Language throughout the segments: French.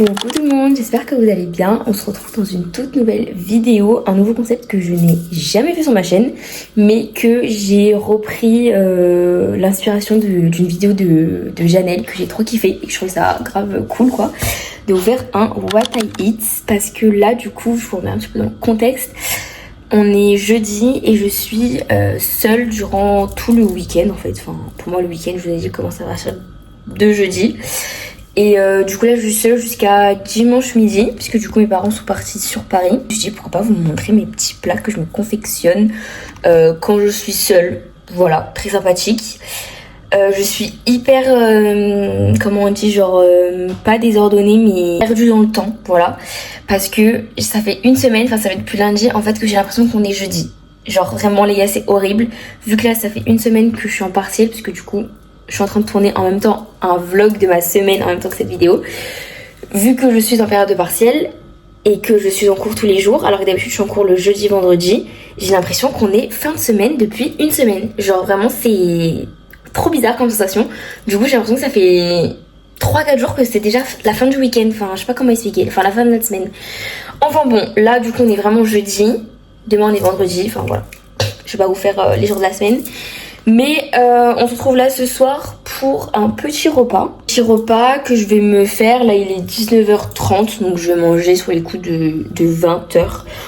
Coucou tout le monde, j'espère que vous allez bien. On se retrouve dans une toute nouvelle vidéo, un nouveau concept que je n'ai jamais fait sur ma chaîne, mais que j'ai repris l'inspiration d'une vidéo de Janelle que j'ai trop kiffé et que je trouvais ça grave cool quoi, de vous faire un What I Eat, parce que là du coup je vous remets un petit peu dans le contexte. On est jeudi et je suis seule durant tout le week-end en fait. Enfin pour moi le week-end, je vous ai dit comment ça va partir de jeudi. Et du coup là je suis seule jusqu'à dimanche midi, puisque du coup mes parents sont partis sur Paris. Je me suis dit pourquoi pas vous montrer mes petits plats que je me confectionne quand je suis seule. Voilà, très sympathique. Je suis hyper, comment on dit, genre pas désordonnée mais perdue dans le temps, voilà. Parce que ça fait une semaine, enfin ça fait depuis lundi en fait que j'ai l'impression qu'on est jeudi. Genre vraiment les gars c'est horrible, vu que là ça fait une semaine que je suis en partiel, puisque du coup je suis en train de tourner en même temps un vlog de ma semaine en même temps que cette vidéo. Vu que je suis en période de partiel et que je suis en cours tous les jours, alors que d'habitude je suis en cours le jeudi, vendredi, j'ai l'impression qu'on est fin de semaine depuis une semaine. Genre vraiment c'est trop bizarre comme sensation. Du coup j'ai l'impression que ça fait 3-4 jours que c'est déjà la fin du week-end. Enfin je sais pas comment expliquer, enfin la fin de notre semaine. Enfin bon, là du coup on est vraiment jeudi. Demain on est vendredi, enfin voilà. Je vais pas vous faire les jours de la semaine. Mais on se retrouve là ce soir pour un petit repas. Petit repas que je vais me faire. Là il est 19h30, donc je vais manger sur les coups de 20h.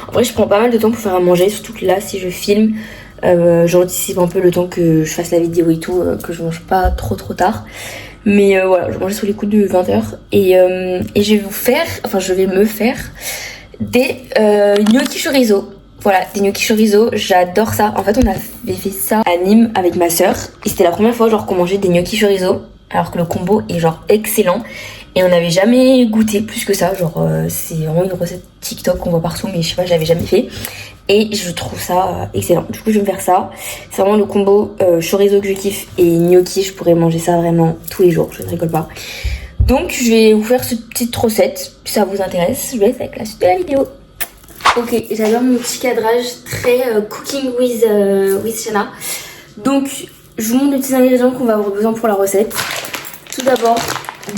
En vrai je prends pas mal de temps pour faire à manger, surtout que là si je filme, j'anticipe un peu le temps que je fasse la vidéo et tout, que je mange pas trop tard. Mais voilà, je vais manger sur les coups de 20h. Et je vais me faire des gnocchi chorizo. Voilà, des gnocchi chorizo, j'adore ça. En fait, on avait fait ça à Nîmes avec ma soeur. Et c'était la première fois genre qu'on mangeait des gnocchi chorizo. Alors que le combo est genre excellent. Et on n'avait jamais goûté plus que ça. Genre, c'est vraiment une recette TikTok qu'on voit partout. Mais je sais pas, je l'avais jamais fait. Et je trouve ça excellent. Du coup, je vais me faire ça. C'est vraiment le combo chorizo que je kiffe. Et gnocchi, je pourrais manger ça vraiment tous les jours. Je ne rigole pas. Donc, je vais vous faire cette petite recette. Si ça vous intéresse, je vous laisse avec la suite de la vidéo. Ok, j'adore mon petit cadrage très cooking with Shana. Donc, je vous montre les petits ingrédients qu'on va avoir besoin pour la recette. Tout d'abord,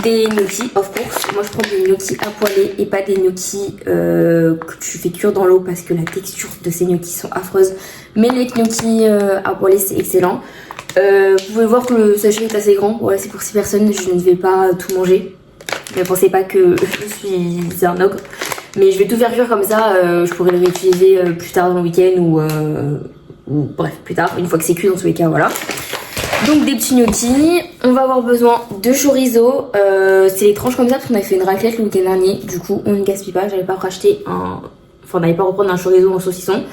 des gnocchis, of course. Moi, je prends des gnocchis à poêler et pas des gnocchis que tu fais cuire dans l'eau parce que la texture de ces gnocchis sont affreuses. Mais les gnocchis à poêler, c'est excellent. Vous pouvez voir que le sachet est assez grand. Voilà, c'est pour 6 personnes. Je ne vais pas tout manger. Ne pensez pas que je suis un ogre. Mais je vais tout faire cuire comme ça, je pourrais le réutiliser plus tard dans le week-end ou bref, plus tard, une fois que c'est cuit dans tous les cas, voilà. Donc des petits gnocchis, on va avoir besoin de chorizo, c'est les tranches comme ça parce qu'on avait fait une raclette le week-end dernier, du coup on ne gaspille pas, j'allais pas racheter on n'allait pas reprendre un chorizo en saucisson.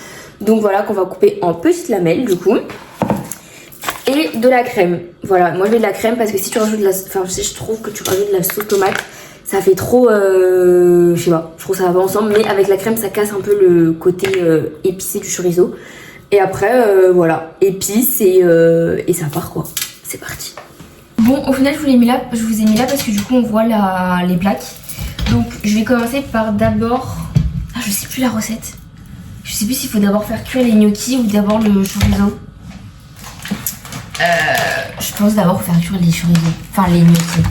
Donc voilà qu'on va couper en petites lamelles du coup. Et de la crème, voilà, moi je mets de la crème parce que si tu rajoutes je trouve que tu rajoutes de la sauce tomate, ça fait trop, je sais pas, je trouve ça va ensemble, mais avec la crème ça casse un peu le côté épicé du chorizo. Et après, voilà, épice et ça part quoi, c'est parti. Bon, au final je vous ai mis là parce que du coup on voit les plaques. Donc je vais commencer par d'abord, je sais plus la recette. Je sais plus s'il faut d'abord faire cuire les gnocchis ou d'abord le chorizo. Je pense d'abord faire cuire les chorizo, enfin les gnocchis.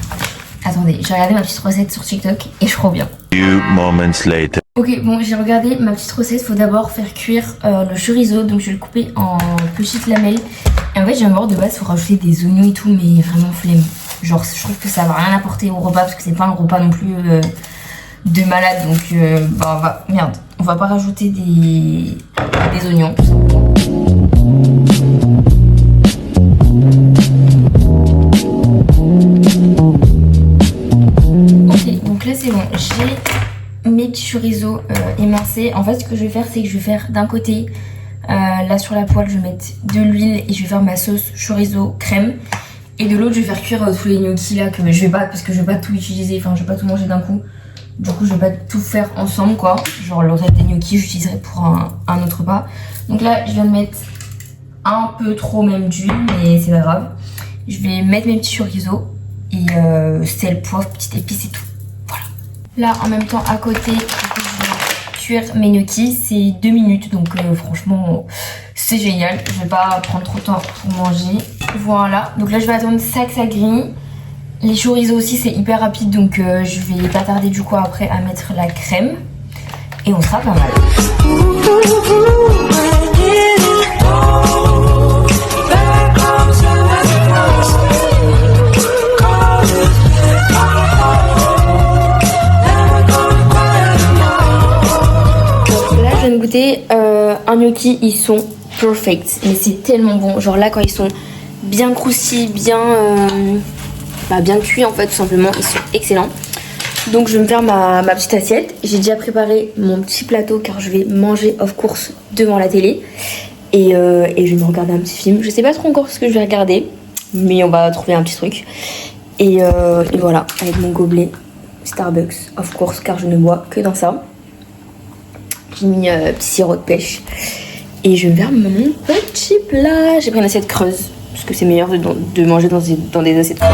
Attendez, j'ai regardé ma petite recette sur TikTok et je crois bien. Ok, bon, j'ai regardé ma petite recette. Faut d'abord faire cuire le chorizo. Donc je vais le couper en petites lamelles. Et en fait, j'aime voir de base, faut rajouter des oignons et tout, mais vraiment flemme. Genre, je trouve que ça va rien apporter au repas parce que c'est pas un repas non plus de malade. Donc, merde, on va pas rajouter des oignons tout simplement. Donc là c'est bon, j'ai mes petits chorizo émincés. En fait ce que je vais faire c'est que je vais faire d'un côté, là sur la poêle je vais mettre de l'huile et je vais faire ma sauce chorizo crème. Et de l'autre je vais faire cuire tous les gnocchis là que je vais pas, parce que je vais pas tout utiliser, enfin je vais pas tout manger d'un coup. Du coup je vais pas tout faire ensemble quoi. Genre le reste des gnocchis j'utiliserai pour un autre repas. Donc là je viens de mettre un peu trop même d'huile mais c'est pas grave. Je vais mettre mes petits chorizo et sel, poivre, petite épice et tout. Là en même temps à côté, je vais cuire mes gnocchis, c'est 2 minutes donc franchement c'est génial. Je vais pas prendre trop de temps pour manger. Voilà, donc là je vais attendre ça que ça grille Les chorizo aussi c'est hyper rapide, donc je vais pas tarder du coup après à mettre la crème. Et on sera pas mal. Là je viens de goûter un gnocchi, ils sont perfect. Mais c'est tellement bon. Genre là quand ils sont bien croustillés, bien cuits en fait tout simplement, ils sont excellents. Donc je vais me faire ma petite assiette. J'ai déjà préparé mon petit plateau car je vais manger of course devant la télé. Et je vais me regarder un petit film. Je sais pas trop encore ce que je vais regarder, mais on va trouver un petit truc. Et voilà, avec mon gobelet Starbucks of course car je ne bois que dans ça. J'ai mis petit sirop de pêche. Et je vais me faire mon petit plat. J'ai pris une assiette creuse parce que c'est meilleur de manger dans des assiettes creuses.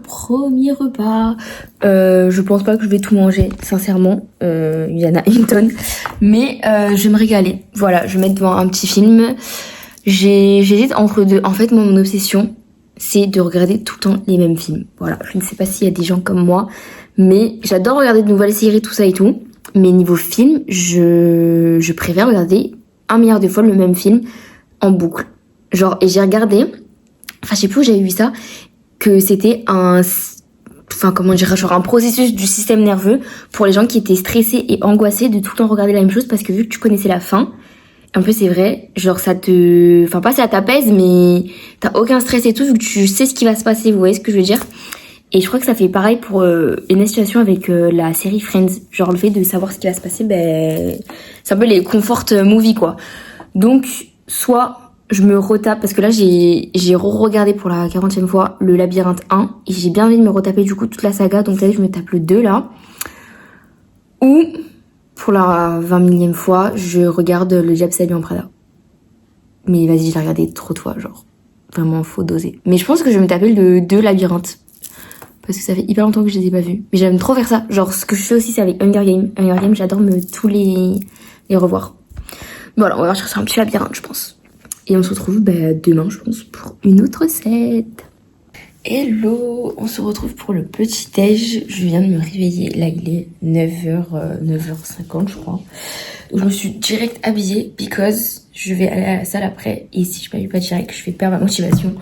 Premier repas, je pense pas que je vais tout manger, sincèrement, il y en a une tonne, mais je vais me régaler. Voilà, je vais mettre devant un petit film. J'hésite entre deux. En fait, mon obsession, c'est de regarder tout le temps les mêmes films. Voilà, je ne sais pas s'il y a des gens comme moi, mais j'adore regarder de nouvelles séries, tout ça et tout. Mais niveau film, je préfère regarder 1 milliard de fois le même film en boucle. Genre, et j'ai regardé, enfin je sais plus où j'avais vu ça, que c'était un processus du système nerveux pour les gens qui étaient stressés et angoissés de tout le temps regarder la même chose, parce que vu que tu connaissais la fin, en plus c'est vrai, genre ça t'apaise, mais t'as aucun stress et tout vu que tu sais ce qui va se passer, vous voyez ce que je veux dire. Et je crois que ça fait pareil pour une situation avec la série Friends, genre le fait de savoir ce qui va se passer, c'est un peu les comfort movies quoi. Donc soit je me retape, parce que là j'ai re-regardé pour la 40e fois le Labyrinthe 1 et j'ai bien envie de me retaper du coup toute la saga, donc là je me tape le 2 là. Ou pour la 20 millième fois je regarde Le Diable s'habille en Prada. Mais vas-y, je l'ai regardé trop de fois, genre vraiment faut doser. Mais je pense que je vais me taper le 2 Labyrinthe, parce que ça fait hyper longtemps que je les ai pas vus. Mais j'aime trop faire ça, genre ce que je fais aussi c'est avec Hunger Games. Hunger Games j'adore tous les revoir. Voilà, on va partir sur un petit labyrinthe je pense. Et on se retrouve demain, je pense, pour une autre recette. Hello, on se retrouve pour le petit déj. Je viens de me réveiller. Là, il est 9h50, je crois. Donc, je me suis direct habillée because je vais aller à la salle après. Et si je ne paye pas direct, je vais perdre ma motivation.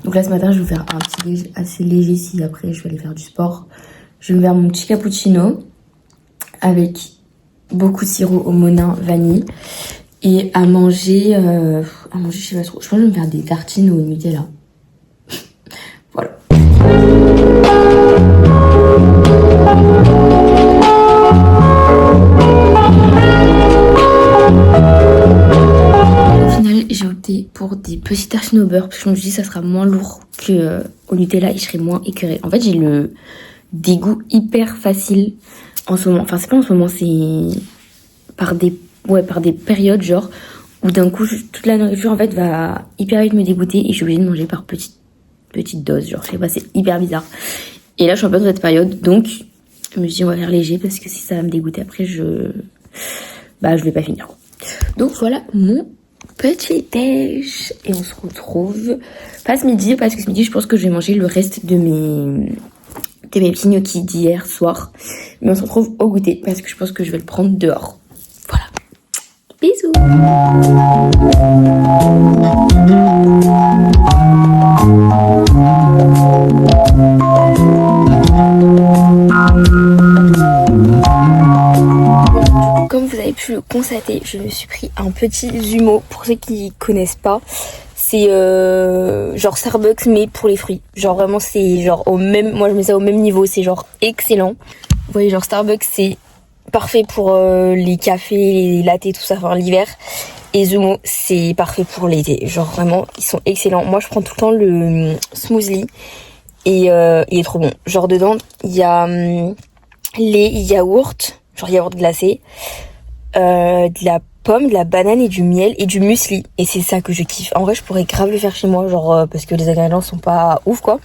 Donc là, ce matin, je vais faire un petit déj assez léger. Si après, je vais aller faire du sport. Je vais me faire mon petit cappuccino avec beaucoup de sirop au monin vanille. Et à manger, je sais pas trop. Je pense que je vais me faire des tartines au Nutella. Voilà. Au final, j'ai opté pour des petits tartines au beurre parce que je me suis dit que ça sera moins lourd que au Nutella et je serai moins écœurée. En fait, j'ai le dégoût hyper facile en ce moment. Enfin, c'est pas en ce moment, c'est par des périodes genre où d'un coup toute la nourriture en fait va hyper vite me dégoûter et je suis obligée de manger par petite dose, genre je sais pas, c'est hyper bizarre. Et là je suis un peu dans cette période, donc je me suis dit on va faire léger parce que si ça va me dégoûter après je vais pas finir. Donc voilà mon petit déj et on se retrouve pas ce midi parce que ce midi je pense que je vais manger le reste de mes petits gnocchis d'hier soir, mais on se retrouve au goûter parce que je pense que je vais le prendre dehors. Voilà. Bisous. Comme vous avez pu le constater, je me suis pris un petit Zumo. Pour ceux qui connaissent pas, c'est genre Starbucks mais pour les fruits. Genre vraiment c'est genre moi je mets ça au même niveau, c'est genre excellent. Vous voyez, genre Starbucks c'est parfait pour les cafés, les lattés, tout ça, enfin l'hiver. Et Zumo, c'est parfait pour l'été. Genre vraiment, ils sont excellents. Moi, je prends tout le temps le smoothie et il est trop bon. Genre dedans, il y a les yaourts, genre yaourt glacé, de la pomme, de la banane et du miel et du muesli. Et c'est ça que je kiffe. En vrai, je pourrais grave le faire chez moi, genre parce que les ingrédients sont pas ouf quoi.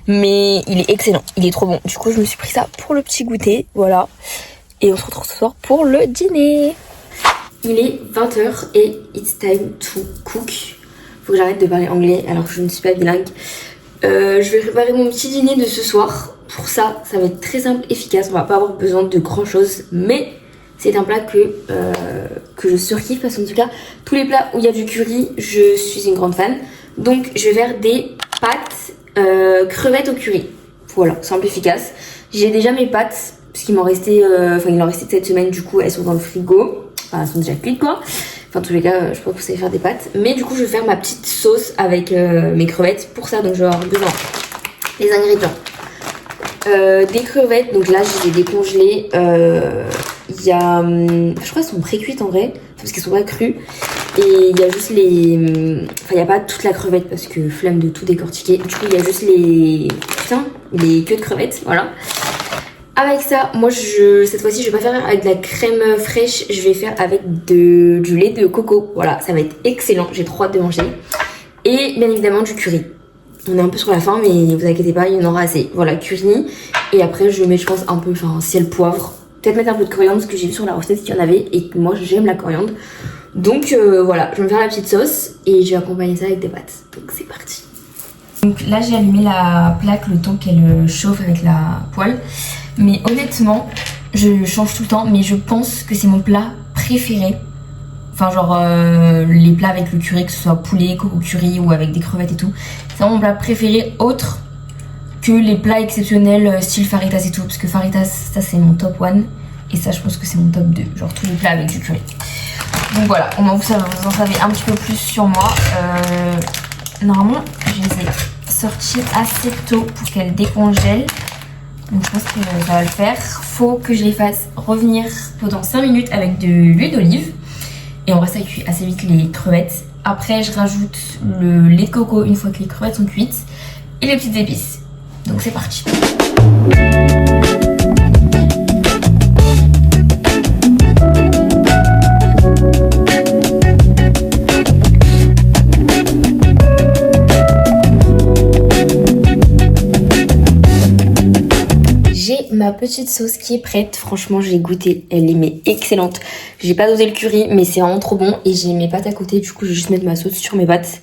Mais il est excellent, il est trop bon. Du coup, je me suis pris ça pour le petit goûter, voilà. Et on se retrouve ce soir pour le dîner. Il est 20h et it's time to cook. Faut que j'arrête de parler anglais alors que je ne suis pas bilingue. Je vais préparer mon petit dîner de ce soir. Pour ça, ça va être très simple, efficace. On va pas avoir besoin de grand chose, mais c'est un plat que je surkiffe parce qu'en tout cas, tous les plats où il y a du curry, je suis une grande fan. Donc, je vais faire des pâtes crevettes au curry. Voilà, simple, efficace. J'ai déjà mes pâtes parce qu'il m'en restait, il en restait cette semaine. Du coup, elles sont dans le frigo. Enfin, elles sont déjà cuites quoi. Enfin, en tous les cas, je pense que vous savez faire des pâtes. Mais du coup, je vais faire ma petite sauce avec mes crevettes. Pour ça, donc je vais avoir besoin des ingrédients. Des crevettes, donc là je les ai décongelées. Il y a, je crois qu'elles sont pré-cuites en vrai, parce qu'elles sont pas crues. Et il y a juste les, enfin il n'y a pas toute la crevette parce que flemme de tout décortiquer. Du coup il y a juste les queues de crevettes, voilà. Avec ça, moi cette fois-ci je vais pas faire avec de la crème fraîche, je vais faire avec du lait de coco. Voilà, ça va être excellent, j'ai trop hâte de manger. Et bien évidemment du curry. On est un peu sur la fin, mais vous inquiétez pas, il y en aura assez. Voilà, curry. Et après, je mets, je pense, un peu, ciel poivre. Peut-être mettre un peu de coriandre, parce que j'ai vu sur la recette qu'il y en avait. Et que moi, j'aime la coriandre. Donc, voilà, je vais me faire la petite sauce. Et je vais accompagner ça avec des pâtes. Donc, c'est parti. Donc là, j'ai allumé la plaque le temps qu'elle chauffe avec la poêle. Mais honnêtement, je change tout le temps. Mais je pense que c'est mon plat préféré. Enfin genre les plats avec le curry, que ce soit poulet, coco curry ou avec des crevettes et tout. C'est vraiment mon plat préféré autre que les plats exceptionnels style faritas et tout. Parce que faritas, ça c'est mon top 1. Et ça je pense que c'est mon top 2. Genre tous les plats avec du curry. Donc voilà, vous en savez un petit peu plus sur moi. Normalement je les ai sorties assez tôt pour qu'elles décongèlent. Donc je pense que ça va le faire. Faut que je les fasse revenir pendant 5 minutes avec de l'huile d'olive. Et on reste à cuire assez vite les crevettes. Après, je rajoute le lait de coco une fois que les crevettes sont cuites. Et les petites épices. Donc c'est parti. Ma petite sauce qui est prête, franchement j'ai goûté, elle est mais excellente. J'ai pas dosé le curry mais c'est vraiment trop bon et j'ai mes pâtes à côté, du coup je vais juste mettre ma sauce sur mes pâtes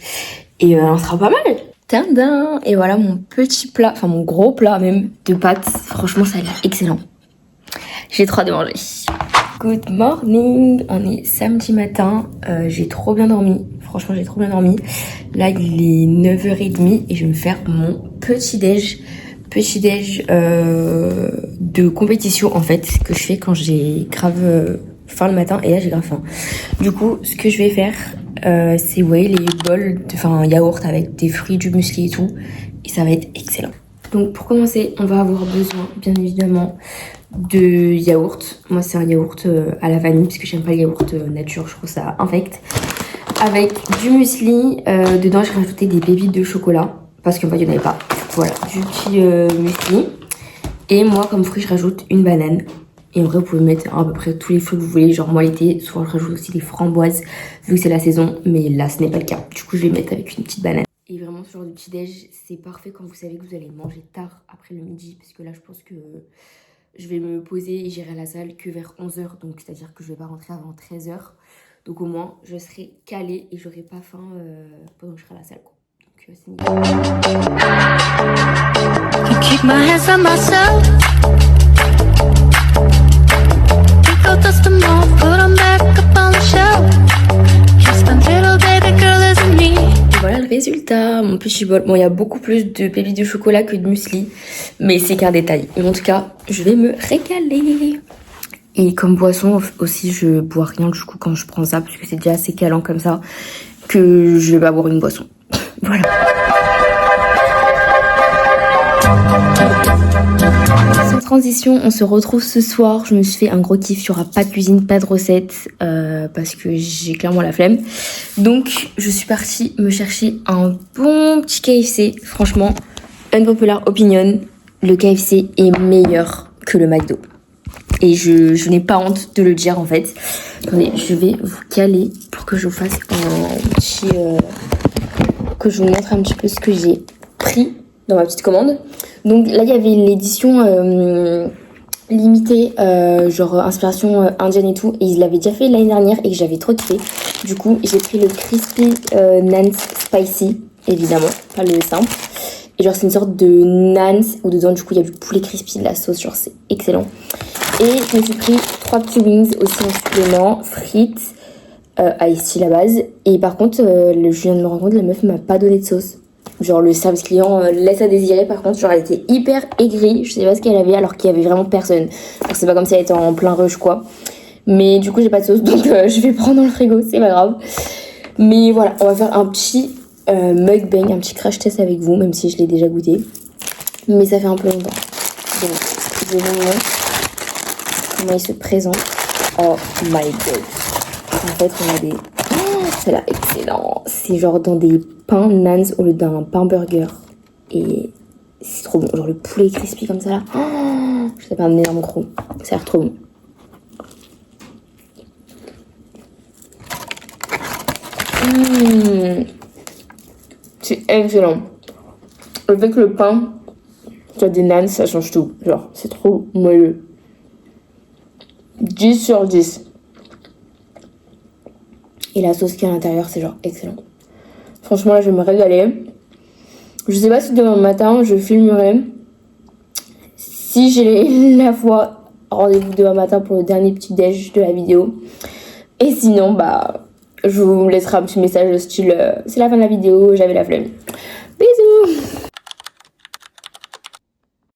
et on sera pas mal. Tadam! Et voilà mon petit plat, enfin mon gros plat même de pâtes, franchement ça a l'air excellent. J'ai trop hâte de manger. Good morning, on est samedi matin, j'ai trop bien dormi, franchement j'ai trop bien dormi. Là il est 9h30 et je vais me faire mon petit déj de compétition en fait que je fais quand j'ai grave faim le matin et là j'ai grave faim. Du coup ce que je vais faire c'est les bols yaourt avec des fruits, du muesli et tout et ça va être excellent. Donc pour commencer on va avoir besoin bien évidemment de yaourt. Moi c'est un yaourt à la vanille parce que j'aime pas le yaourt nature, je trouve ça infect. Avec du muesli, dedans j'ai rajouté des pépites de chocolat parce qu'en fait il n'y en avait pas. Voilà, du petit muesli. Et moi, comme fruit, je rajoute une banane. Et en vrai, vous pouvez mettre à peu près tous les fruits que vous voulez. Genre, moi, l'été, souvent, je rajoute aussi des framboises, vu que c'est la saison. Mais là, ce n'est pas le cas. Du coup, je vais mettre avec une petite banane. Et vraiment, ce genre de petit déj, c'est parfait quand vous savez que vous allez manger tard après le midi. Parce que là, je pense que je vais me poser et j'irai à la salle que vers 11h. Donc, c'est-à-dire que je ne vais pas rentrer avant 13h. Donc, au moins, je serai calée et j'aurai pas faim pendant que je serai à la salle, quoi. C'est nickel. Et voilà le résultat, mon petit bol. Bon, il y a beaucoup plus de pépites de chocolat que de muesli, mais c'est qu'un détail. Mais en tout cas, je vais me régaler. Et comme boisson aussi, je bois rien du coup quand je prends ça, parce que c'est déjà assez calant comme ça, que je vais pas boire une boisson. Voilà. Sans transition, on se retrouve ce soir. Je me suis fait un gros kiff. Il n'y aura pas de cuisine, pas de recette, parce que j'ai clairement la flemme. Donc, je suis partie me chercher un bon petit KFC. Franchement, unpopular opinion, le KFC est meilleur que le McDo. Et je n'ai pas honte de le dire en fait. Attendez, je vais vous caler pour que je vous fasse un petit... que je vous montre un petit peu ce que j'ai pris dans ma petite commande. Donc là il y avait l'édition limité, genre inspiration indienne et tout, et ils l'avaient déjà fait l'année dernière et que j'avais trop kiffé. Du coup j'ai pris le crispy naan spicy, évidemment, pas le simple. Et genre c'est une sorte de naan où dedans du coup il y a du poulet crispy, de la sauce, genre c'est excellent. Et je me suis pris 3 petits wings aussi en supplément, frites, iced tea la base. Et par contre, je viens de me rendre compte, la meuf m'a pas donné de sauce. Genre le service client laisse à désirer. Par contre, genre elle était hyper aigrie, je sais pas ce qu'elle avait alors qu'il y avait vraiment personne. Alors c'est pas comme si elle était en plein rush quoi. Mais du coup j'ai pas de sauce donc je vais prendre dans le frigo, c'est pas grave. Mais voilà, on va faire un petit mukbang, un petit crash test avec vous, même si je l'ai déjà goûté. Mais ça fait un peu longtemps. Donc je vous montre comment il se présente. Oh my god. En fait on a des... Oh, c'est là excellent. C'est genre dans des pains naans au lieu d'un pain burger. Et c'est trop bon. Genre le poulet crispy comme ça là. Oh, je sais pas, un énorme croc. Ça a l'air trop bon. C'est excellent. Le fait que le pain soit des naans, ça change tout. Genre, c'est trop moelleux. 10 sur 10. Et la sauce qui est à l'intérieur, c'est genre excellent. Franchement, là, je vais me régaler. Je sais pas si demain matin, je filmerai. Si j'ai la foi, rendez-vous demain matin pour le dernier petit déj de la vidéo. Et sinon, bah, je vous laisserai un petit message style c'est la fin de la vidéo, j'avais la flemme.